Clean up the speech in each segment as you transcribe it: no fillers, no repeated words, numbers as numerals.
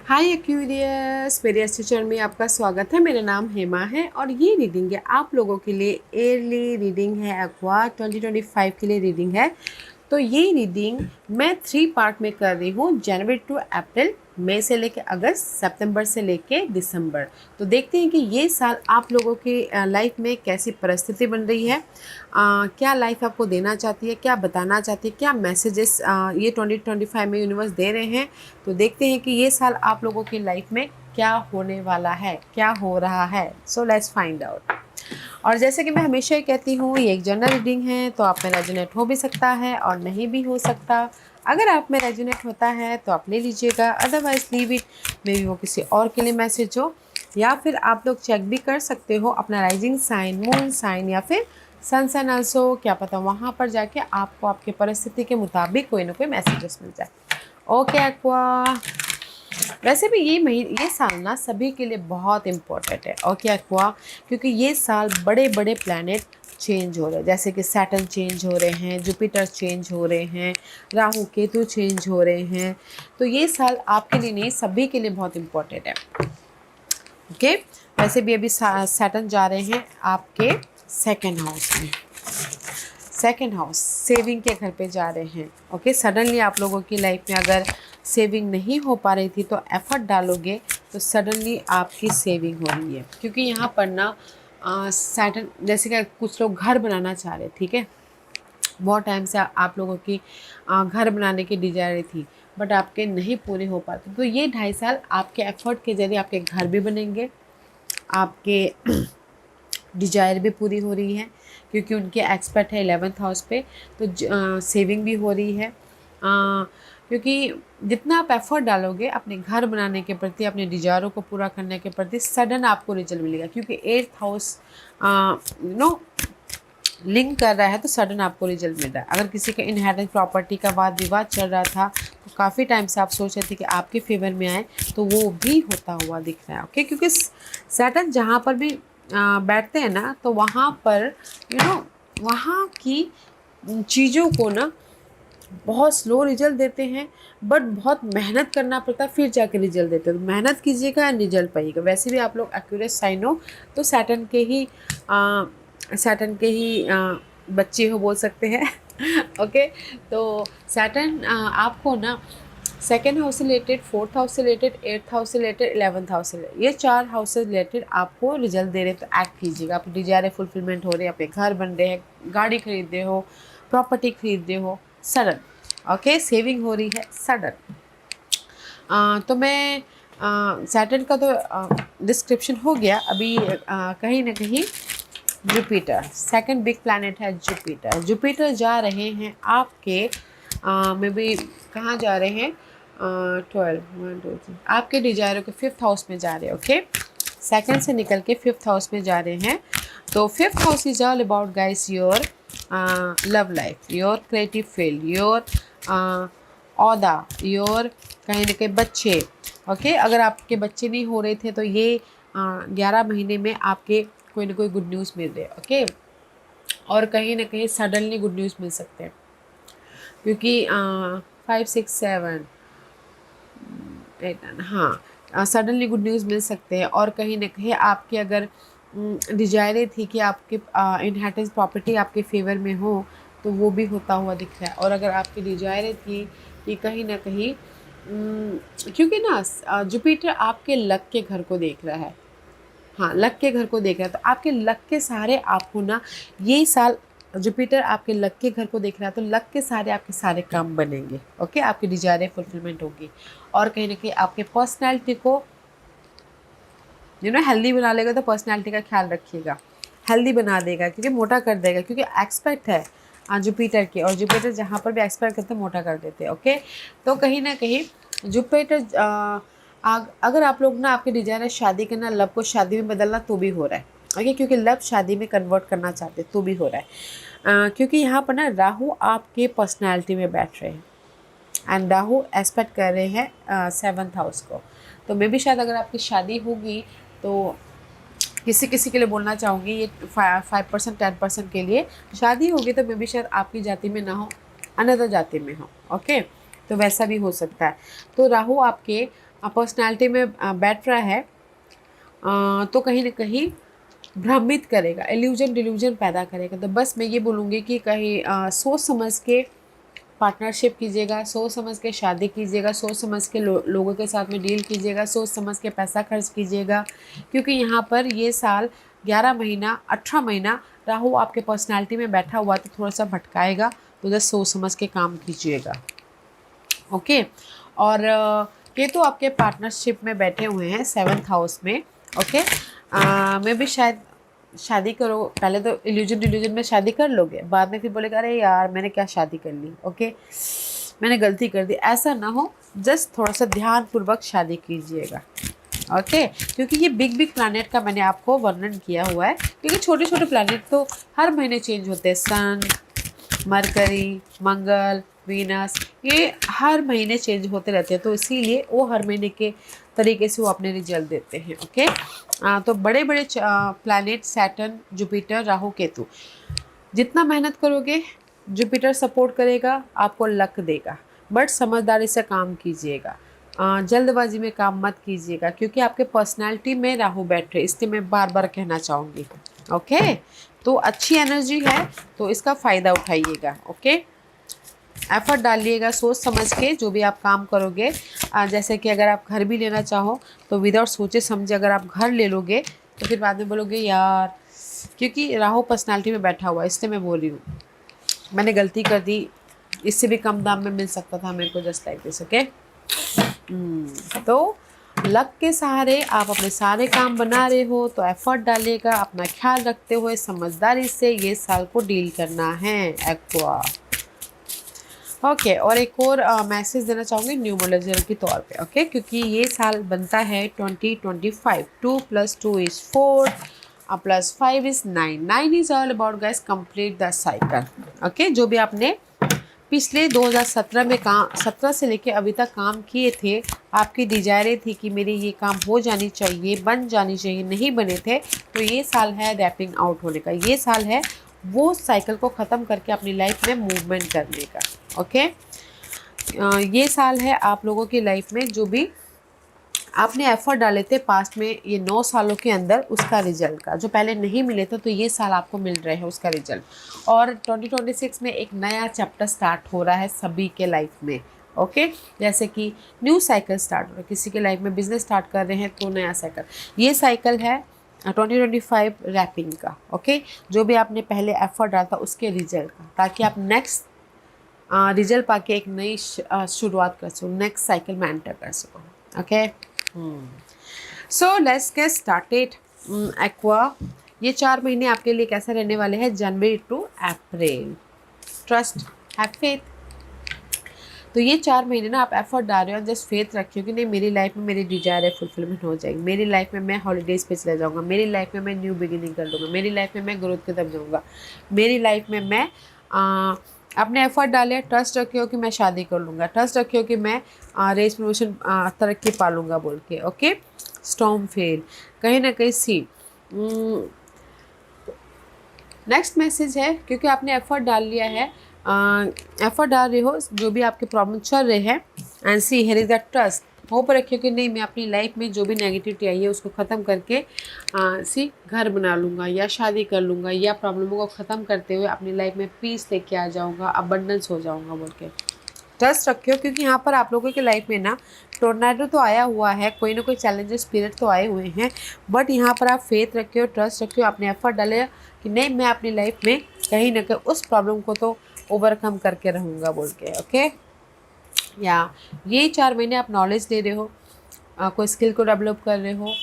हाय Aquarius, मेरे इस channel में आपका स्वागत है। मेरा नाम हेमा है और ये रीडिंग है आप लोगों के लिए। ईयरली रीडिंग है, एक्वा 2025 के लिए रीडिंग है। तो ये रीडिंग मैं 3 पार्ट में कर रही हूँ, जनवरी टू अप्रैल, मई से लेके अगस्त, सितंबर से लेके दिसंबर। तो देखते हैं कि ये साल आप लोगों की लाइफ में कैसी परिस्थिति बन रही है, क्या लाइफ आपको देना चाहती है, क्या बताना चाहती है, क्या मैसेजेस ये 2025 में यूनिवर्स दे रहे हैं। तो देखते हैं कि ये साल आप लोगों की लाइफ में क्या होने वाला है, क्या हो रहा है। So let's find out. और जैसे कि मैं हमेशा ही कहती हूँ, ये एक जनरल रीडिंग है, तो आप में रेजोनेट हो भी सकता है और नहीं भी हो सकता। अगर आप में रेजोनेट होता है तो आप ले लीजिएगा, otherwise leave it. May be वो किसी और के लिए मैसेज हो, या फिर आप लोग चेक भी कर सकते हो अपना राइजिंग साइन, मून साइन या फिर सन साइन आल्सो। क्या पता वहाँ पर जाके आपको आपके परिस्थिति के मुताबिक कोई ना कोई मैसेजेस मिल जाए। ओके एक्वा, वैसे भी ये साल ना सभी के लिए बहुत इम्पोर्टेंट है। और क्या हुआ, क्योंकि ये साल बड़े बड़े प्लैनेट चेंज हो रहे हैं, जैसे कि सैटर्न चेंज हो रहे हैं, जुपिटर चेंज हो रहे हैं, राहु केतु चेंज हो रहे हैं। तो ये साल आपके लिए नहीं, सभी के लिए बहुत इम्पोर्टेंट है। ओके, वैसे भी अभी सैटर्न जा रहे हैं आपके सेकेंड हाउस में। सेकेंड हाउस सेविंग के घर पे जा रहे हैं। ओके, सडनली आप लोगों की लाइफ में अगर सेविंग नहीं हो पा रही थी तो एफर्ट डालोगे तो सडनली आपकी सेविंग हो रही है। क्योंकि यहाँ पर ना सैटर्न, जैसे कि कुछ लोग घर बनाना चाह रहे, ठीक है, बहुत टाइम से आप लोगों की घर बनाने की डिजायर थी, बट आपके नहीं पूरे हो पाते। तो ये 2.5 साल आपके एफर्ट के जरिए आपके घर भी बनेंगे, आपके डिजायर भी पूरी हो रही है, क्योंकि उनके एक्सपर्ट है 11th हाउस पे। तो सेविंग भी हो रही है, क्योंकि जितना आप एफर्ट डालोगे अपने घर बनाने के प्रति, अपने डिजायरों को पूरा करने के प्रति, सडन आपको रिजल्ट मिलेगा। क्योंकि 8th हाउस लिंक कर रहा है, तो सडन आपको रिजल्ट मिल रहा है। अगर किसी का इनहेरिटेंस प्रॉपर्टी का वाद विवाद चल रहा था, तो काफ़ी टाइम से आप सोच रहे थे कि आपके फेवर में आए, तो वो भी होता हुआ दिख रहा है। ओके, क्योंकि सैटर्न जहाँ पर भी बैठते हैं ना, तो वहाँ पर वहाँ की चीज़ों को ना बहुत स्लो रिजल्ट देते हैं, बट बहुत मेहनत करना पड़ता है फिर जाके रिजल्ट देते हैं। तो मेहनत कीजिएगा एंड रिजल्ट पाइएगा। वैसे भी आप लोग एक्यूरेट साइन हो, तो सैटर्न के ही बच्चे हो बोल सकते हैं। ओके, तो सैटर्न आपको ना सेकेंड हाउस से रिलेटेड, 4th हाउस से रिलेटेड, 8th हाउस से रिलेटेड, 11th हाउस से रिलेटेड, ये 4 हाउस से रिलेटेड आपको रिजल्ट दे रहे हैं। तो एक्ट कीजिएगा, आपकी डिजायर फुलफिलमेंट हो रही है, आपके घर बन रहे हैं, गाड़ी खरीद रहे हो, प्रॉपर्टी खरीद रहे हो, सडन। ओके, सेविंग हो रही है सडन। तो मैं सैटर्न का तो डिस्क्रिप्शन हो गया। अभी कहीं ना कहीं जुपिटर, सेकंड बिग प्लैनेट है जुपिटर। जुपिटर जा रहे हैं आपके में भी, कहाँ जा रहे हैं, 12 आपके डिजायरों के 5th हाउस में जा रहे हैं। ओके, सेकंड से निकल के 5th हाउस में जा रहे हैं। तो 5th house is all about guys your love life, your creative field, your औदा, योर कहीं ना कहीं बच्चे। ओके, अगर आपके बच्चे नहीं हो रहे थे तो ये 11 महीने में आपके कोई ना कोई गुड न्यूज़ मिल रहे हैं। ओके, और कहीं ना कहीं सडनली गुड न्यूज़ मिल सकते हैं, क्योंकि 5 6 7 8 हाँ, सडनली गुड न्यूज़ मिल सकते हैं। और कहीं ना कहीं आपके अगर डिजायरें थी कि आपके इनहेरिटेंस प्रॉपर्टी आपके फेवर में हो, तो वो भी होता हुआ दिख रहा है। और अगर आपकी डिजायरें थी कि कहीं ना कहीं क्योंकि ना जुपिटर आपके लक के घर को देख रहा है, हाँ लक के घर को देख रहा है, तो आपके लक के सहारे आपको ना ये साल जुपिटर आपके लक के घर को देख रहा है, तो लक के सहारे आपके सारे काम बनेंगे। ओके, आपकी डिजायरें फुलफिलमेंट होगी। और कहीं ना कहीं आपके पर्सनैलिटी को हेल्दी बना लेगा। तो पर्सनैलिटी का ख्याल रखिएगा, हेल्दी बना देगा, क्योंकि मोटा कर देगा, क्योंकि एक्सपेक्ट है जुपिटर की, और जुपिटर जहाँ पर भी एक्सपेक्ट करते हैं मोटा कर देते हैं। ओके, तो कहीं ना कहीं जुपिटर अगर आप लोग ना, आपके डिजायर है शादी करना, लव को शादी में बदलना, तो भी हो रहा है। ओके, क्योंकि लव शादी में कन्वर्ट करना चाहते तो भी हो रहा है। क्योंकि यहाँ पर ना राहु आपके पर्सनैलिटी में बैठ रहे हैं, एंड राहु एस्पेक्ट कर रहे हैं 7th हाउस को। तो मे भी शायद अगर आपकी शादी होगी, तो किसी किसी के लिए बोलना चाहूँगी, ये 5% 10% के लिए शादी होगी, तो मे भी शायद आपकी जाति में ना हो, अनदर जाति में हो। ओके, तो वैसा भी हो सकता है। तो राहु आपके पर्सनालिटी में बैठ रहा है तो कहीं ना कहीं भ्रमित करेगा, इल्यूजन डिल्यूजन पैदा करेगा। तो बस मैं ये बोलूँगी कि कहीं सोच समझ के पार्टनरशिप कीजिएगा, सोच समझ के शादी कीजिएगा, सोच समझ के लोगों के साथ में डील कीजिएगा, सोच समझ के पैसा खर्च कीजिएगा, क्योंकि यहाँ पर ये साल 11 महीना 18 महीना राहु आपके पर्सनालिटी में बैठा हुआ तो थोड़ा सा भटकाएगा। तो बस सोच समझ के काम कीजिएगा। ओके। और ये तो आपके पार्टनरशिप में बैठे हुए हैं 7th हाउस में। ओके। मैं भी शायद शादी करो, पहले तो इल्यूजन डिल्यूजन में शादी कर लोगे, बाद में फिर बोलेगा अरे यार मैंने क्या शादी कर ली, ओके मैंने गलती कर दी। ऐसा ना हो, जस्ट थोड़ा सा ध्यानपूर्वक शादी कीजिएगा। ओके। क्योंकि ये बिग बिग प्लैनेट का मैंने आपको वर्णन किया हुआ है, क्योंकि छोटे छोटे प्लैनेट तो हर महीने चेंज होते हैं। सन, मरकरी, मंगल, वीनस, ये हर महीने चेंज होते रहते हैं, तो इसीलिए वो हर महीने के तरीके से वो अपने रिजल्ट देते हैं। ओके। तो बड़े बड़े planet Saturn, Jupiter, Rahu, Ketu, जितना मेहनत करोगे जुपिटर सपोर्ट करेगा, आपको लक देगा। बट समझदारी से काम कीजिएगा, जल्दबाजी में काम मत कीजिएगा, क्योंकि आपके पर्सनालिटी में राहु बैठ रहे, इसलिए मैं बार बार कहना चाहूँगी। ओके। तो अच्छी एनर्जी है तो इसका फ़ायदा उठाइएगा। ओके। एफर्ट डालिएगा सोच समझ के जो भी आप काम करोगे। जैसे कि अगर आप घर भी लेना चाहो तो विदाउट सोचे समझे अगर आप घर ले लोगे तो फिर बाद में बोलोगे यार, क्योंकि राहु पर्सनालिटी में बैठा हुआ है, इसलिए मैं बोल रही हूँ मैंने गलती कर दी, इससे भी कम दाम में मिल सकता था मेरे को, जस्ट लाइक दिस। ओके। तो लक के सहारे आप अपने सारे काम बना रहे हो तो एफर्ट डालिएगा, अपना ख्याल रखते हुए समझदारी से ये साल को डील करना है एक्वा। ओके। और एक और मैसेज देना चाहूँगी न्यूमरोलॉजी के तौर पे। ओके। क्योंकि ये साल बनता है 2025, 2 + 2 = 4 + 5 = 9। 9 is all about guys complete the cycle. Okay. जो भी आपने पिछले 2017 में काम 17 से लेके अभी तक काम किए थे, आपकी डिजायरें थी कि मेरी ये काम हो जानी चाहिए, बन जानी चाहिए, नहीं बने थे, तो ये साल है रैपिंग आउट होने का। ये साल है वो साइकिल को ख़त्म करके अपनी लाइफ में मूवमेंट करने का। ओके। ये साल है आप लोगों की लाइफ में जो भी आपने एफर्ट डाले थे पास्ट में ये 9 सालों के अंदर, उसका रिजल्ट का जो पहले नहीं मिले थे, तो ये साल आपको मिल रहे हैं उसका रिजल्ट। और 2026 में एक नया चैप्टर स्टार्ट हो रहा है सभी के लाइफ में। ओके। जैसे कि न्यू साइकिल स्टार्ट हो रहा है, किसी के लाइफ में बिजनेस स्टार्ट कर रहे हैं तो नया साइकिल, ये साइकिल है 2025 रैपिंग का। ओके। जो भी आपने पहले एफर्ट डाला था उसके रिजल्ट का, ताकि आप नेक्स्ट रिजल्ट पाके एक नई शुरुआत कर सको, नेक्स्ट साइकिल में एंटर कर सको। Okay. So let's get started. Aqua, ये 4 महीने आपके लिए कैसे रहने वाले हैं, January to April. Trust, have faith. तो ये 4 महीने ना आप एफर्ट डाल रहे हो, जस्ट फेथ रखिए कि नहीं मेरी लाइफ में मेरी डिजायर है फुलफिलमेंट हो जाएगी, मेरी लाइफ में मैं हॉलीडेज पे चला जाऊँगा, मेरी लाइफ में मैं न्यू बिगिनिंग कर लूँगा, मेरी लाइफ में मैं ग्रोथ की तरफ जाऊँगा, मेरी लाइफ में मैं अपने एफर्ट डाले। ट्रस्ट रखे हो कि मैं शादी कर लूँगा, ट्रस्ट रखे हो कि मैं रेस प्रमोशन तरक्की पा लूँगा बोल के। ओके। स्टॉर्म फेल कहीं ना कहीं सी। नेक्स्ट मैसेज है, क्योंकि आपने एफर्ट डाल लिया है, एफर्ट डाल रहे हो, जो भी आपके प्रॉब्लम चल रहे हैं, and see here is the trust. Hope रखियो कि नहीं मैं अपनी लाइफ में जो भी नेगेटिविटी आई है उसको ख़त्म करके सी घर बना लूँगा या शादी कर लूँगा, या प्रॉब्लमों को ख़त्म करते हुए अपनी लाइफ में पीस लेके आ जाऊँगा, अबंडेंस हो जाऊँगा बोल के ट्रस्ट रखियो। क्योंकि यहाँ पर आप लोगों की लाइफ में ना टोर्नाडो तो आया हुआ है, कोई ना कोई चैलेंजेस पीरियड तो आए हुए हैं, बट यहाँ पर आप फेथ रखियो, ट्रस्ट रखियो, अपने एफर्ट डाले कि नहीं मैं अपनी लाइफ में कहीं ना कहीं उस प्रॉब्लम को तो ओवरकम करके रहूँगा बोल के। ओके। या ये 4 महीने आप नॉलेज ले रहे हो, कोई स्किल को डेवलप कर रहे हो,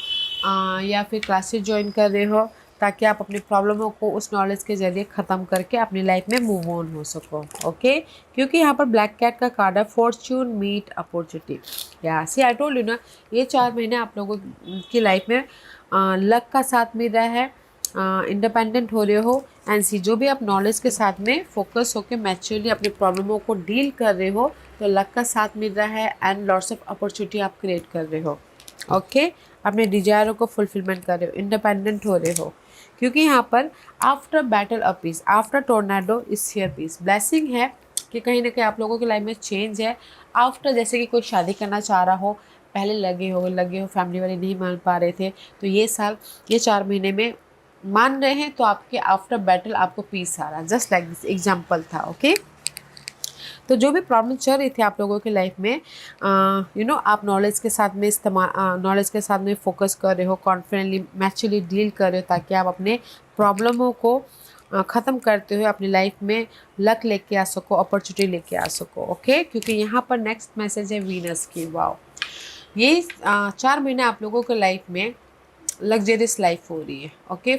या फिर क्लासेस ज्वाइन कर रहे हो, ताकि आप अपनी प्रॉब्लमों को उस नॉलेज के ज़रिए ख़त्म करके अपनी लाइफ में मूव ऑन हो सको। ओके। क्योंकि यहाँ पर ब्लैक कैट का कार्ड है फॉर्च्यून मीट अपॉर्चुनिटी। या सी आई टोल्ड यू ना, ये 4 महीने आप लोगों की लाइफ में लक का साथ मिल रहा है, इंडिपेंडेंट हो रहे हो, एंड सी जो भी आप नॉलेज के साथ में फोकस होकर मैच्योरली अपनी प्रॉब्लमों को डील कर रहे हो तो लक का साथ मिल रहा है, एंड लॉट्स ऑफ अपॉर्चुनिटी आप क्रिएट कर रहे हो। ओके। अपने डिजायरों को फुलफिलमेंट कर रहे हो, इंडिपेंडेंट हो रहे हो, क्योंकि यहाँ पर after battle a peace, after tornado is here peace. Blessing है कि कहीं ना कहीं आप लोगों की लाइफ में चेंज है। आफ्टर, जैसे कि कोई शादी करना चाह रहा हो, पहले लगे हो, फैमिली वाले नहीं मान पा रहे थे, तो ये साल, ये 4 महीने में मान रहे हैं, तो आपके आफ्टर बैटल आपको पीस आ रहा है। जस्ट लाइक दिस एग्जाम्पल था। ओके, तो जो भी प्रॉब्लम चल रही थी आप लोगों की लाइफ में, आप नॉलेज के साथ में नॉलेज के साथ में फोकस कर रहे हो, कॉन्फिडेंटली मैच्योरली डील कर रहे हो, ताकि आप अपने प्रॉब्लमों को ख़त्म करते हुए अपनी लाइफ में लक लेके आ सको, अपॉर्चुनिटी लेके आ सको। ओके, क्योंकि यहाँ पर नेक्स्ट मैसेज है वीनस की। वाओ, ये 4 महीने आप लोगों के लाइफ में लग्जरियस लाइफ हो रही है। ओके,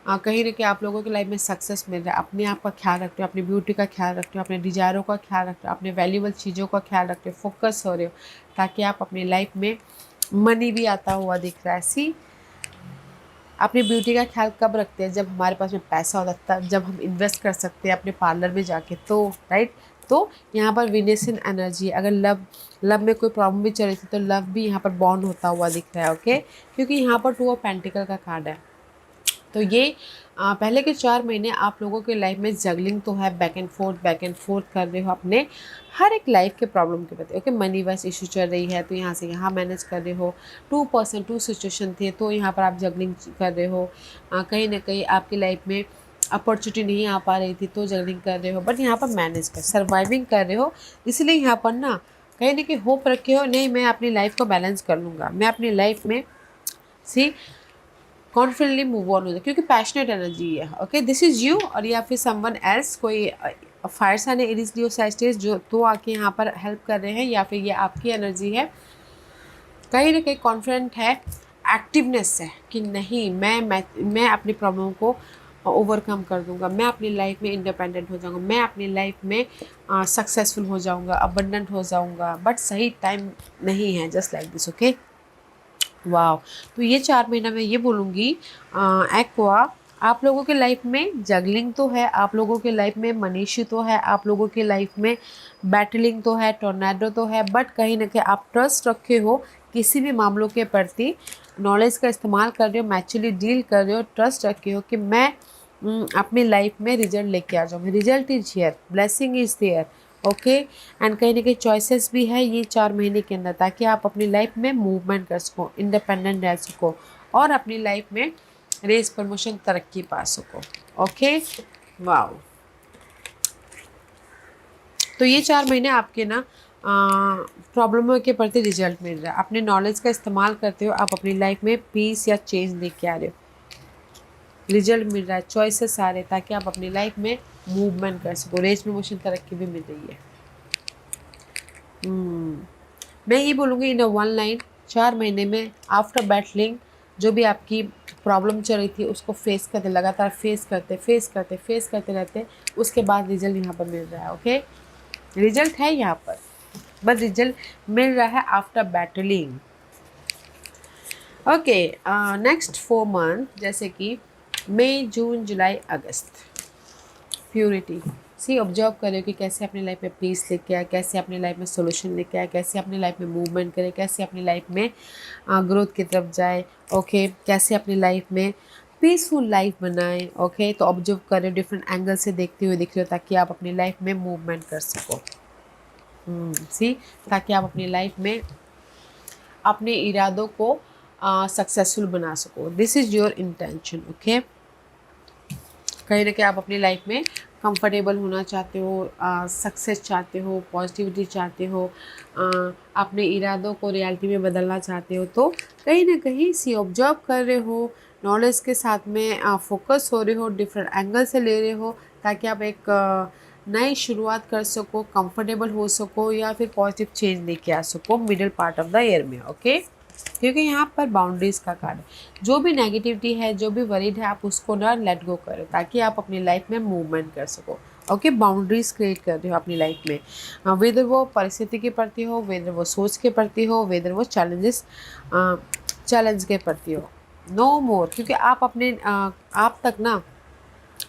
कहीं ना कहीं आप लोगों की लाइफ में सक्सेस मिल रहा है। अपने आप का ख्याल रखते हो, अपनी ब्यूटी का ख्याल रखते हो, अपने डिजायरों का ख्याल रखते हो, अपने वैल्यूबल चीज़ों का ख्याल रखते हो, फोकस हो रहे हो, ताकि आप अपनी लाइफ में मनी भी आता हुआ दिख रहा है। सी, अपनी ब्यूटी का ख्याल कब रखते हैं? जब हमारे पास में पैसा होता है, जब हम इन्वेस्ट कर सकते हैं अपने पार्लर में जाके, तो राइट। तो यहाँ पर विनेशियन एनर्जी, अगर लव में कोई प्रॉब्लम भी चल रही थी, तो लव भी यहाँ पर बॉन्ड होता हुआ दिख रहा है। ओके, क्योंकि यहाँ पर 2 ऑफ पेंटिकल का कार्ड है। तो ये पहले के 4 महीने आप लोगों के लाइफ में जगलिंग तो है, बैक एंड फोर्थ कर रहे हो अपने हर एक लाइफ के प्रॉब्लम के प्रति। ओके, मनी वाइज इशू चल रही है, तो यहाँ से यहाँ मैनेज कर रहे हो। 2 सिचुएशन थे, तो यहाँ पर आप जगलिंग कर रहे हो। कहीं ना कहीं आपकी लाइफ में अपॉर्चुनिटी नहीं आ पा रही थी, तो जगलिंग कर रहे हो, बट यहाँ पर मैनेज कर सर्वाइविंग कर रहे हो। इसलिए यहाँ पर ना कहीं ना कहीं होप रखे हो, नहीं मैं अपनी लाइफ को बैलेंस कर लूँगा, मैं अपनी लाइफ में सी कॉन्फिडेंटली मूव ऑन हो जाए, क्योंकि पैशनेट एनर्जी है। ओके, दिस इज़ यू, और या फिर समवन एल्स, कोई फायर साइन है, एरीज, लियो, सैजिटेरियस, जो तो आके यहाँ पर हेल्प कर रहे हैं, या फिर ये आपकी एनर्जी है। कहीं ना कहीं कॉन्फिडेंट है, एक्टिवनेस है कि नहीं, मैं अपनी प्रॉब्लम को ओवरकम कर दूंगा, मैं अपनी लाइफ में इंडिपेंडेंट हो जाऊंगा, मैं अपनी लाइफ में सक्सेसफुल हो जाऊंगा, अबंडेंट हो जाऊंगा, बट सही टाइम नहीं है। Just like this. ओके, वाह, तो ये 4 महीना मैं ये बोलूँगी एक्वा, आप लोगों के लाइफ में जगलिंग तो है, आप लोगों के लाइफ में मनीषी तो है, आप लोगों के लाइफ में बैटलिंग तो है, टोर्नेडो तो है, बट कहीं ना कहीं आप ट्रस्ट रखे हो किसी भी मामलों के प्रति, नॉलेज का इस्तेमाल कर रहे हो, मैच्योरली डील कर रहे हो, ट्रस्ट रखे हो कि मैं अपनी लाइफ में रिजल्ट लेके आ जाऊँगी। Result is here, blessing is there. Okay, and कहीं ना कहीं चॉइसेस भी है ये 4 महीने के अंदर, ताकि आप अपनी लाइफ में मूवमेंट कर सको, इंडिपेंडेंट रह सको, और अपनी लाइफ में रेस, प्रमोशन, तरक्की पा सको। ओके, वाओ, तो ये 4 महीने आपके ना प्रॉब्लमों के प्रति रिजल्ट मिल रहा है। अपने नॉलेज का इस्तेमाल करते हो, आप अपनी लाइफ में पीस या चेंज लेके आ रहे हो, रिजल्ट मिल रहा है, चॉइसेस आ रहे हैं, ताकि आप अपनी लाइफ में मूवमेंट कर सको, रेस, प्रमोशन, तरक्की भी मिल रही है। मैं ये बोलूँगी इन 1 लाइन, 4 महीने में आफ्टर बैटलिंग जो भी आपकी प्रॉब्लम चल रही थी, उसको फेस करते, लगातार फेस करते रहते, उसके बाद रिजल्ट यहाँ पर मिल रहा है। ओके, रिजल्ट है यहाँ पर, बस रिजल्ट मिल रहा है after battling. Okay, next 4 month, जैसे कि मई, जून, जुलाई, अगस्त, प्योरिटी। सी, ऑब्जर्व करें कि कैसे अपनी लाइफ में पीस लेके आए, कैसे अपनी लाइफ में सोल्यूशन लेके आए, कैसे अपनी लाइफ में मूवमेंट करें, कैसे अपनी लाइफ में ग्रोथ की तरफ जाए। ओके, कैसे अपनी लाइफ में पीसफुल लाइफ बनाएं। ओके, तो ऑब्जर्व करें, डिफरेंट एंगल से देखते हुए दिख रहे हो, ताकि आप अपनी लाइफ में मूवमेंट कर सको। सी, ताकि आप अपनी लाइफ में अपने इरादों को सक्सेसफुल बना सको। This is your intention. Okay, कहीं ना कहीं आप अपनी लाइफ में कंफर्टेबल होना चाहते हो, सक्सेस चाहते हो, पॉजिटिविटी चाहते हो, अपने इरादों को रियलिटी में बदलना चाहते हो, तो कहीं ना कहीं सी ऑब्जर्व कर रहे हो, नॉलेज के साथ में फोकस हो रहे हो, डिफरेंट एंगल से ले रहे हो, ताकि आप एक नई शुरुआत कर सको, कंफर्टेबल हो सको, या फिर पॉजिटिव चेंज लेके आ सको middle part of the year में। ओके, क्योंकि यहाँ पर बाउंड्रीज का कार्ड है, जो भी नेगेटिविटी है, जो भी वरीड है, आप उसको ना लेट गो करो, ताकि आप अपनी लाइफ में मूवमेंट कर सको। ओके, बाउंड्रीज क्रिएट कर रहे हो अपनी लाइफ में, वेदर वो परिस्थिति के प्रति हो, वेदर वो सोच के प्रति हो, वेदर वो चैलेंज के प्रति हो, नो मोर। क्योंकि आप अपने आप तक ना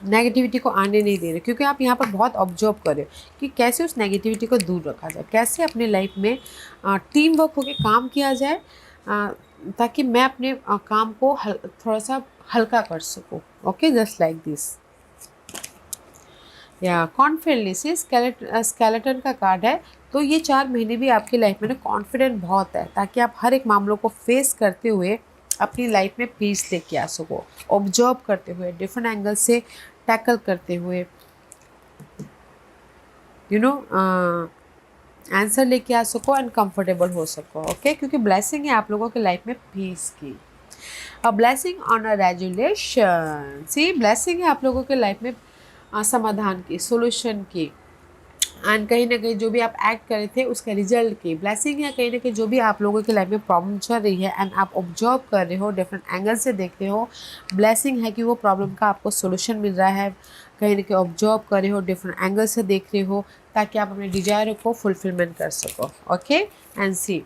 नेगेटिविटी को आने नहीं दे रहे, क्योंकि आप यहाँ पर बहुत ऑब्जर्व कर रहे हो कि कैसे उस नेगेटिविटी को दूर रखा जाए, कैसे अपने लाइफ में टीम वर्क होकर काम किया जाए, ताकि मैं अपने काम को थोड़ा सा हल्का कर सकूँ। Okay, just like this. या कॉन्फिडेंस, ये स्केलेटन का कार्ड है। तो ये 4 महीने भी आपकी लाइफ में ना कॉन्फिडेंट बहुत है, ताकि आप हर एक मामलों को फेस करते हुए अपनी लाइफ में पीस लेके आ सको, ऑब्जर्व करते हुए, डिफरेंट एंगल से टैकल करते हुए, यू नो आंसर लेके आ सको एंड कंफर्टेबल हो सको। ओके, क्योंकि ब्लेसिंग है आप लोगों के लाइफ में पीस की, a blessing on a resolution. See, blessing है आप लोगों के लाइफ में समाधान की, सोल्यूशन की, एंड कहीं ना कहीं जो भी आप एक्ट करे थे उसका रिजल्ट की ब्लेसिंग है। कहीं ना कहीं जो भी आप लोगों की लाइफ में प्रॉब्लम चल रही है एंड आप ऑब्जर्व कर रहे हो, डिफरेंट एंगल से देख रहे हो, ब्लेसिंग है कि वो प्रॉब्लम का आपको सोल्यूशन मिल रहा है। कहीं ना कहीं ऑब्जर्व कर रहे हो, डिफरेंट एंगल से देख रहे हो, ताकि आप अपने डिजायर को फुलफिलमेंट कर सको। ओके, एंड सी,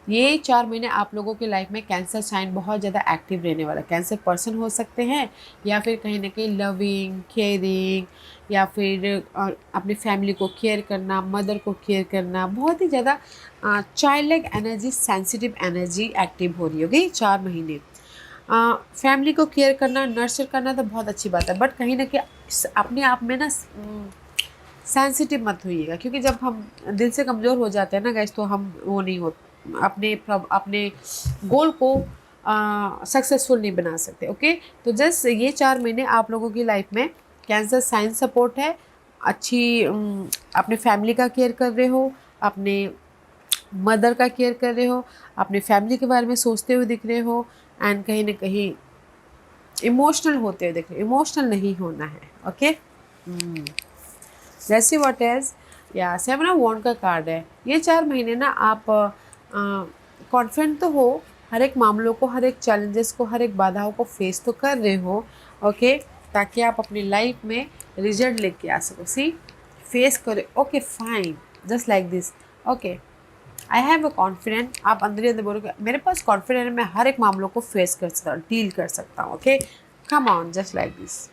ये 4 महीने आप लोगों की लाइफ में कैंसर साइन बहुत ज़्यादा एक्टिव रहने वाला है। कैंसर पर्सन हो सकते हैं, या फिर कहीं ना कहीं लविंग, केयरिंग, या फिर अपनी फैमिली को केयर करना, मदर को केयर करना, बहुत ही ज़्यादा child like energy, sensitive energy active हो रही होगी 4 महीने। फैमिली को केयर करना, नर्चर करना तो बहुत अच्छी बात है, बट कहीं ना कहीं अपने आप में ना सेंसिटिव मत होइएगा, क्योंकि जब हम दिल से कमज़ोर हो जाते हैं ना गाइस, तो हम वो नहीं हो, अपने गोल को सक्सेसफुल नहीं बना सकते। ओके, तो जस्ट ये 4 महीने आप लोगों की लाइफ में कैंसर साइन सपोर्ट है, अच्छी अपने फैमिली का केयर कर रहे हो, अपने मदर का केयर कर रहे हो, अपने फैमिली के बारे में सोचते हुए दिख रहे हो, एंड कहीं ना कहीं इमोशनल होते हुए दिख रहे हो। इमोशनल नहीं होना है। ओके, जैसे व्हाट इज, या 7 ऑफ वॉन्ड का कार्ड है। ये 4 महीने ना आप कॉन्फिडेंट तो हो, हर एक मामलों को, हर एक चैलेंजेस को, हर एक बाधाओं को फेस तो कर रहे हो। ओके, ताकि आप अपनी लाइफ में रिजल्ट लेके आ सको। सी, फेस करो। Okay fine, just like this. Okay, I have a confident, आप अंदर ही अंदर बोलोगे मेरे पास कॉन्फिडेंट है, मैं हर एक मामलों को फेस कर सकता हूँ, डील कर सकता हूँ। Okay, come on, just like this,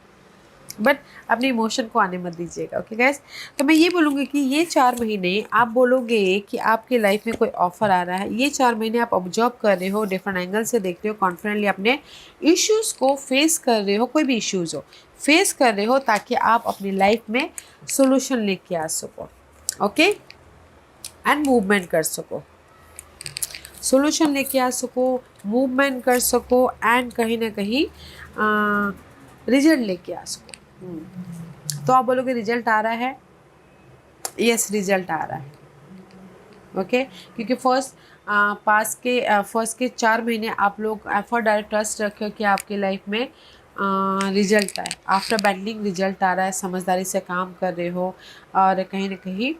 but अपने इमोशन को आने मत दीजिएगा। ओके गैस, तो मैं ये बोलूँगी कि ये 4 महीने आप बोलोगे कि आपकी लाइफ में कोई ऑफर आ रहा है, ये 4 महीने आप ऑब्जर्व कर रहे हो, डिफरेंट एंगल से देख रहे हो, कॉन्फिडेंटली अपने इश्यूज़ को फेस कर रहे हो, कोई भी इश्यूज़ हो फेस कर रहे हो, ताकि आप अपनी लाइफ में सोल्यूशन लेके आ सको। ओके, एंड मूवमेंट कर सको, सोल्यूशन लेके आ सको, मूवमेंट कर सको, एंड कहीं ना कहीं रिजल्ट लेके आ सको। तो आप बोलोगे रिजल्ट आ रहा है, यस रिजल्ट आ रहा है। ओके, क्योंकि फर्स्ट के 4 महीने आप लोग एफर्ट डायरेक्ट ट्रस्ट रखे कि आपकी लाइफ में रिजल्ट आए, आफ्टर बैटलिंग रिजल्ट आ रहा है, समझदारी से काम कर रहे हो, और कहीं ना कहीं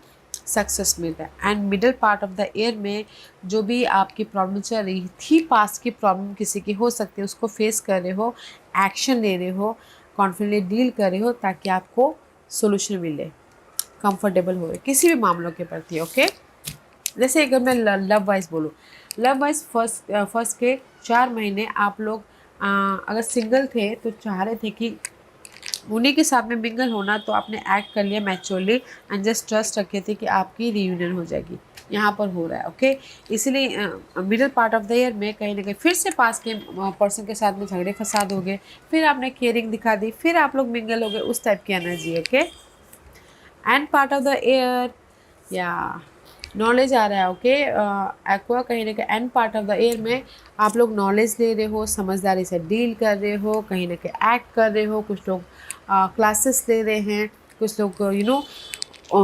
सक्सेस मिल रहा है। And middle part of the year में जो भी आपकी प्रॉब्लम चल रही थी, पास्ट की प्रॉब्लम किसी की हो सकती है, उसको फेस कर रहे हो, एक्शन ले रहे हो, कॉन्फिडेंटली डील कर रहे हो, ताकि आपको सोल्यूशन मिले, कंफर्टेबल हो किसी भी मामलों के प्रति। ओके, जैसे अगर मैं लव वाइज बोलूँ, लव वाइज फर्स्ट के 4 महीने आप लोग अगर सिंगल थे तो चाह रहे थे कि उन्हीं के साथ में मिंगल होना, तो आपने एक्ट कर लिया मैच्योरली एंड जस्ट ट्रस्ट रखे थे कि आपकी रियूनियन हो जाएगी, यहाँ पर हो रहा है। ओके, इसलिए middle part of the year में कहीं ना कहीं फिर से पास के पर्सन के साथ में झगड़े फसाद हो गए, फिर आपने केयरिंग दिखा दी, फिर आप लोग मिंगल हो गए, उस टाइप की energy. Okay, and part of the year या नॉलेज आ रहा है। ओके, एक्वा कहीं ना कहीं and part of the year में आप लोग नॉलेज ले रहे हो, समझदारी से डील कर रहे हो, कहीं ना कहीं एक्ट कर रहे हो, कुछ लोग क्लासेस ले रहे हैं, कुछ लोग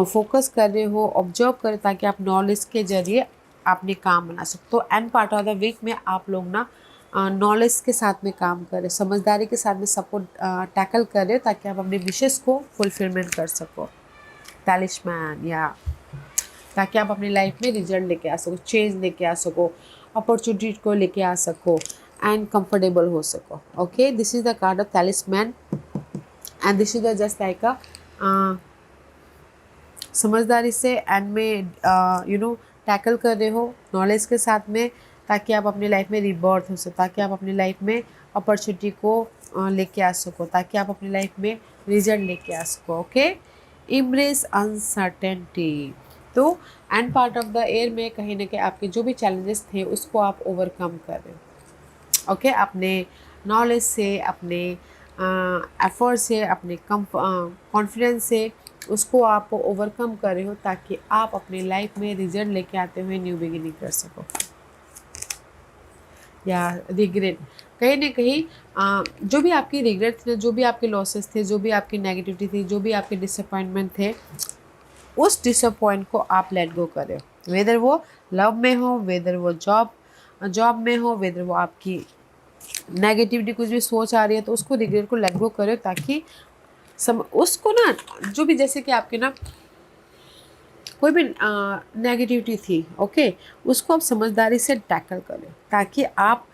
फोकस कर रहे हो, ऑब्जर्व कर, ताकि आप नॉलेज के जरिए अपने काम बना सकते। तो end part of the week में आप लोग ना नॉलेज के साथ में काम कर रहे, समझदारी के साथ में सपोर्ट टैकल कर रहे हो, ताकि आप अपने विशेष को फुलफिलमेंट कर सको, टैलिस्मैन, या ताकि आप अपनी लाइफ में रिजल्ट लेके आ सको, चेंज लेके आ सको, अपॉर्चुनिटी को लेके आ सको, एंड कंफर्टेबल हो सको। Okay, this is the card of टैलिस्मैन, and this is the just like अ समझदारी से एंड में टैकल कर रहे हो नॉलेज के साथ में, ताकि आप अपनी लाइफ में रिबर्थ हो सको, ताकि आप अपनी लाइफ में अपॉर्चुनिटी को लेके आ सको, ताकि आप अपनी लाइफ में रिजल्ट लेके आ सको। Okay, embrace uncertainty. तो end part of the year में कहीं ना कहीं आपके जो भी चैलेंजेस थे उसको आप ओवरकम कर रहे हो। ओके, अपने नॉलेज से, अपने एफर्ट से, अपने कॉन्फिडेंस से उसको आप ओवरकम कर रहे हो, ताकि आप अपनी लाइफ में रिजल्ट लेके आते हुए न्यू बिगिनिंग कर सको। या रिग्रेट, कहीं ना कहीं जो भी आपकी रिग्रेट थे, जो भी आपके लॉसेस थे, जो भी आपकी नेगेटिविटी थी, जो भी आपके डिसअपॉइंटमेंट थे, उस डिसअपॉइंट को आप लेट गो करें। वेदर वो लव में हो, वेदर वो जॉब में हो, वेदर वो आपकी नेगेटिविटी कुछ भी सोच आ रही है, तो उसको रिग्रेट को लेट गो करो, ताकि उसको ना, जो भी जैसे कि आपके ना कोई भी नेगेटिविटी थी, ओके, उसको आप समझदारी से टैकल करें, ताकि आप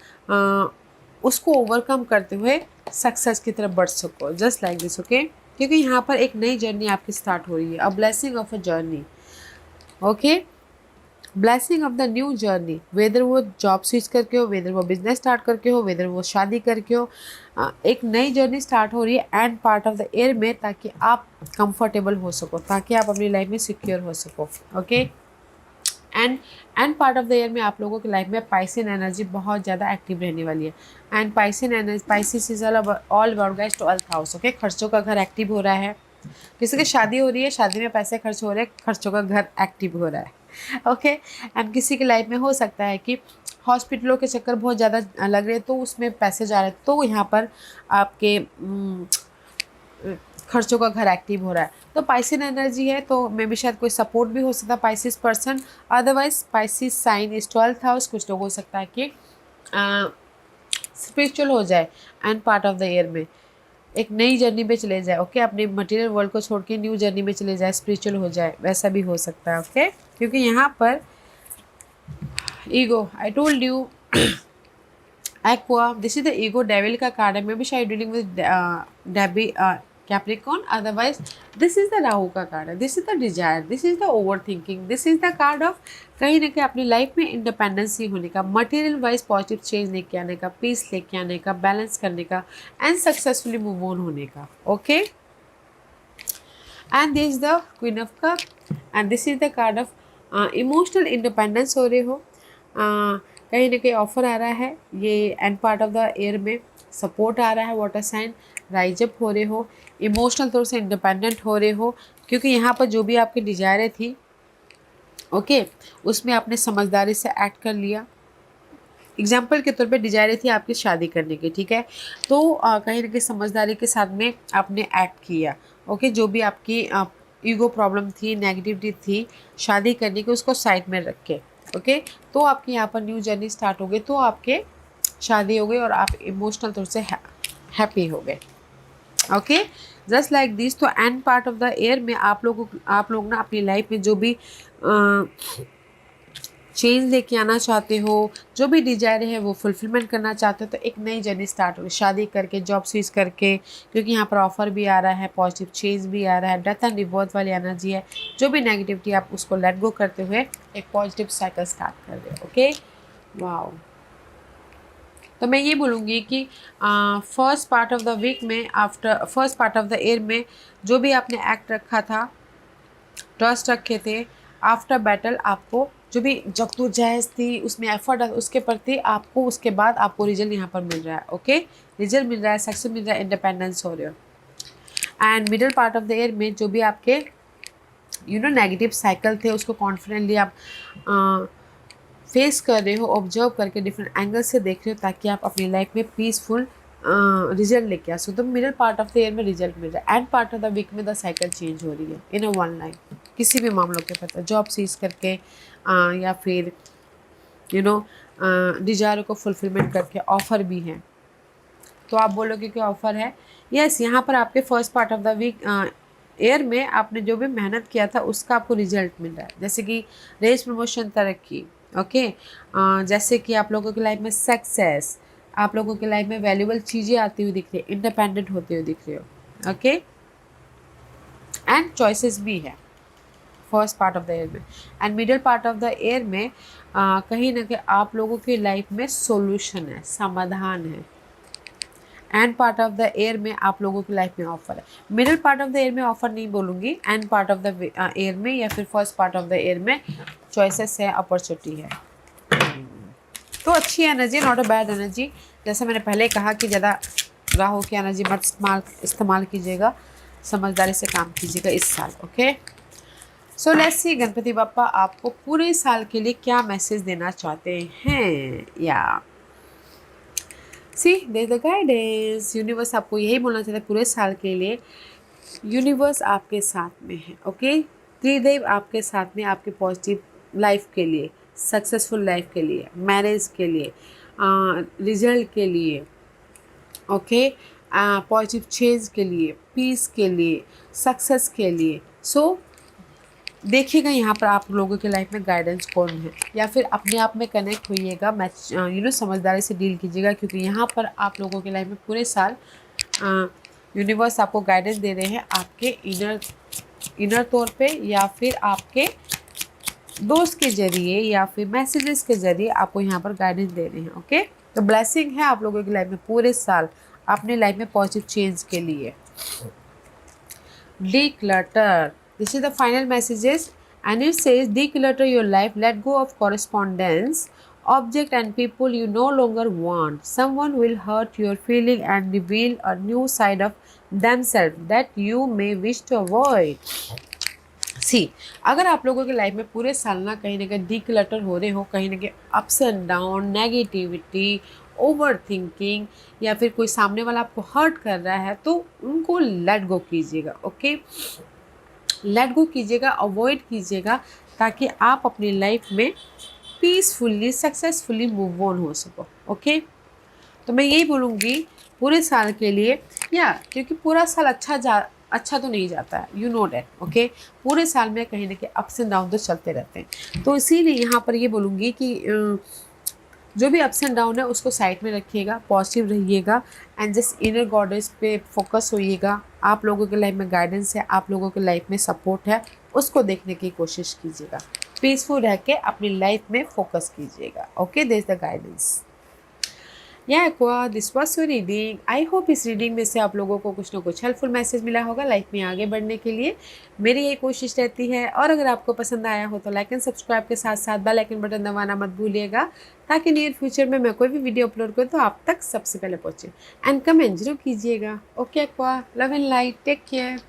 उसको ओवरकम करते हुए सक्सेस की तरफ बढ़ सको, जस्ट लाइक दिस, ओके। क्योंकि यहाँ पर एक नई जर्नी आपकी स्टार्ट हो रही है, a blessing of a journey, okay, blessing of the new journey. Whether वो जॉब स्विच करके हो, वेदर वो बिजनेस स्टार्ट करके हो, वेदर वो शादी करके हो, एक नई जर्नी स्टार्ट हो रही है end part of the year में, ताकि आप कंफर्टेबल हो सको, ताकि आप अपनी लाइफ में सिक्योर हो सको, okay. And part of the year में आप लोगों की लाइफ में पाइसिन एनर्जी बहुत ज़्यादा एक्टिव रहने वाली है। And Pisces is all about guys 12th house, okay. खर्चों का घर एक्टिव हो रहा है, किसी की शादी हो रही है, शादी में पैसे खर्च हो रहे हैं, खर्चों का घर एक्टिव हो रहा है, ओके। एंड किसी की लाइफ में हो सकता है कि हॉस्पिटलों के चक्कर बहुत ज़्यादा लग रहे हैं, तो उसमें पैसे जा रहे हैं, तो यहाँ पर आपके खर्चों का घर एक्टिव हो रहा है। तो पाइसिन एनर्जी है, तो मे भी शायद कोई सपोर्ट भी हो सकता है Pisces person, otherwise Pisces sign is 12th house. कुछ लोग हो सकता है कि स्पिरिचुअल हो जाए end part of the year में, एक नई जर्नी में चले जाए, ओके। अपने मटेरियल वर्ल्ड को छोड़ के न्यू जर्नी में चले जाए, स्पिरिचुअल हो जाए, वैसा भी हो सकता है, ओके। क्योंकि यहाँ पर ego, I told you, Aqua, this is the ego, devil का कार्ड है। मे बी शायद dealing with Debbie Capricorn, otherwise this is the Rahu का कार्ड है। This is the desire, this is the overthinking, this is the card of कहीं ना कहीं अपनी life में इंडिपेंडेंसी होने का, मटेरियल वाइज पॉजिटिव चेंज लेके आने का, पीस लेके आने का, बैलेंस करने का एंड सक्सेसफुली मूव ऑन होने का, okay. And this is the queen of cup and this is the card of emotional independence हो रहे हो, कहीं ना कहीं ऑफर आ रहा है, ये and part of the year में सपोर्ट आ रहा है, वाटर साइन राइज अप हो रहे हो, इमोशनल तौर से इंडिपेंडेंट हो रहे हो। क्योंकि यहाँ पर जो भी आपकी डिजायरें थी, ओके, उसमें आपने समझदारी से एक्ट कर लिया। एग्जाम्पल के तौर पे डिजायरें थी आपकी शादी करने की, ठीक है, तो कहीं ना कहीं समझदारी के साथ में आपने एक्ट किया, ओके। जो भी आपकी ईगो प्रॉब्लम थी, नेगेटिविटी थी शादी करने की, उसको साइड में रख के, ओके, तो आपकी यहाँ पर न्यू जर्नी स्टार्ट हो गई, तो आपके शादी हो गई और आप इमोशनल तौर से हैप्पी हो गए, ओके, जस्ट लाइक दिस। तो end part of the year में आप लोग ना अपनी लाइफ में जो भी चेंज लेके आना चाहते हो, जो भी डिजायर है वो फुलफिलमेंट करना चाहते हो, तो एक नई जर्नी स्टार्ट होगी, शादी करके, जॉब स्विच करके, क्योंकि यहाँ पर ऑफर भी आ रहा है, पॉजिटिव चेंज भी आ रहा है, डेथ एंड रिबर्थ वाली एनर्जी है। जो भी नेगेटिविटी आप उसको लेट गो करते हुए एक पॉजिटिव साइकिल स्टार्ट कर दो, ओके। वाओ, तो मैं ये बोलूँगी कि first part of the week में, after first part of the year में जो भी आपने एक्ट रखा था, ट्रस्ट रखे थे, आफ्टर बैटल आपको जो भी जद्दोजहद थी, उसमें एफर्ट उसके प्रति आपको, उसके बाद आपको रिजल्ट यहाँ पर मिल रहा है, ओके, रिजल्ट मिल रहा है, सक्सेस मिल रहा है, इंडिपेंडेंस हो रहे हो। And middle part of the year में जो भी आपके नेगेटिव साइकिल थे, उसको कॉन्फिडेंटली आप फेस कर रहे हो, ऑब्जर्व करके डिफरेंट एंगल से देख रहे हो, ताकि आप अपनी लाइफ में पीसफुल रिजल्ट लेके आ सको। तो middle part of the year में रिजल्ट मिल रहा है, end part of the week में द साइकिल चेंज हो रही है इन अ वन लाइन, किसी भी मामलों के पता, जॉब सीज करके या फिर डिजायर को फुलफिलमेंट करके, ऑफर भी है। तो आप बोलोगे कि ऑफर है, यस, यहाँ पर आपके first part of the week year में आपने जो भी मेहनत किया था उसका आपको रिजल्ट मिल रहा है, जैसे कि रेस, प्रमोशन, तरक्की, ओके। जैसे कि आप लोगों की लाइफ में सक्सेस, आप लोगों की लाइफ में वैल्यूबल चीज़ें आती हुई दिख रही है, इंडिपेंडेंट होते हुए दिख रहे हो, ओके। एंड चॉइसेस भी है first part of the year में। And middle part of the year में कहीं ना कहीं आप लोगों की लाइफ में सोल्यूशन है, समाधान है। End part of the year में आप लोगों की लाइफ में ऑफर है। Middle part of the year में ऑफर नहीं बोलूँगी, and part of the year में या फिर first part of the year में चॉइसेस है, अपॉर्चुनिटी है। तो अच्छी energy, not a bad energy. जैसे मैंने पहले कहा कि ज़्यादा राहु की एनर्जी मत इस्तेमाल कीजिएगा, समझदारी से काम कीजिएगा इस साल। Okay, so let's see Ganpati Bappa आपको पूरे साल के लिए क्या मैसेज देना चाहते हैं। या सी देयर द गाइडेंस, यूनिवर्स आपको यही बोलना चाहता है पूरे साल के लिए। यूनिवर्स आपके साथ में है। ओके, त्रिदेव आपके साथ में, आपके पॉजिटिव लाइफ के लिए, सक्सेसफुल लाइफ के लिए, मैरिज के लिए, रिजल्ट के लिए, ओके, पॉजिटिव चेंज के लिए, पीस के लिए, सक्सेस के लिए। सो देखिएगा यहाँ पर आप लोगों के लाइफ में गाइडेंस कौन है, या फिर अपने आप में कनेक्ट होइएगा, मैच समझदारी से डील कीजिएगा, क्योंकि यहाँ पर आप लोगों के लाइफ में पूरे साल यूनिवर्स आपको गाइडेंस दे रहे हैं आपके इनर तौर पे, या फिर आपके दोस्त के जरिए, या फिर मैसेजेस के जरिए आपको यहाँ पर गाइडेंस दे रहे हैं। ओके, तो ब्लेसिंग है आप लोगों की लाइफ में पूरे साल अपने लाइफ में पॉजिटिव चेंज के लिए। Declutter. This is the final messages, and it says declutter your life. Let go of correspondence, object and people you no longer want. Someone will hurt your feeling and reveal a new side of themselves that you may wish to avoid. सी, अगर आप लोगों की life में पूरे साल ना कहीं declutter हो रहे हो, कहीं ना कहीं ups and down, negativity, over thinking, या फिर कोई सामने वाला आपको हर्ट कर रहा है, तो उनको लेट गो कीजिएगा। ओके, लेट गो कीजिएगा, अवॉइड कीजिएगा, ताकि आप अपनी लाइफ में पीसफुली सक्सेसफुली मूव ऑन हो सको। ओके, तो मैं यही बोलूँगी पूरे साल के लिए, या क्योंकि पूरा साल अच्छा तो नहीं जाता है, यू नो डैट। ओके, पूरे साल में कहीं ना कहीं अप्स एंड डाउन तो चलते रहते हैं, तो इसीलिए यहाँ पर ये बोलूँगी कि जो भी अप्स एंड डाउन है उसको साइड में रखिएगा, पॉजिटिव रहिएगा, एंड जस्ट इनर गॉडेस पे फोकस होइएगा। आप लोगों के लाइफ में गाइडेंस है, आप लोगों के लाइफ में सपोर्ट है, उसको देखने की कोशिश कीजिएगा, पीसफुल रह के अपनी लाइफ में फोकस कीजिएगा। Okay, there is the guidance. या aqua, this was your reading. I hope इस रीडिंग में से आप लोगों को कुछ ना कुछ हेल्पफुल मैसेज मिला होगा लाइफ में आगे बढ़ने के लिए। मेरी यही कोशिश रहती है, और अगर आपको पसंद आया हो तो लाइक एंड सब्सक्राइब के साथ साथ बेल आइकन बटन दबाना मत भूलिएगा, ताकि नियर फ्यूचर में मैं कोई भी वीडियो अपलोड करूँ तो आप तक सबसे पहले पहुँचे। एंड कमेंट जरूर कीजिएगा। Okay Aqua, love and light, take care.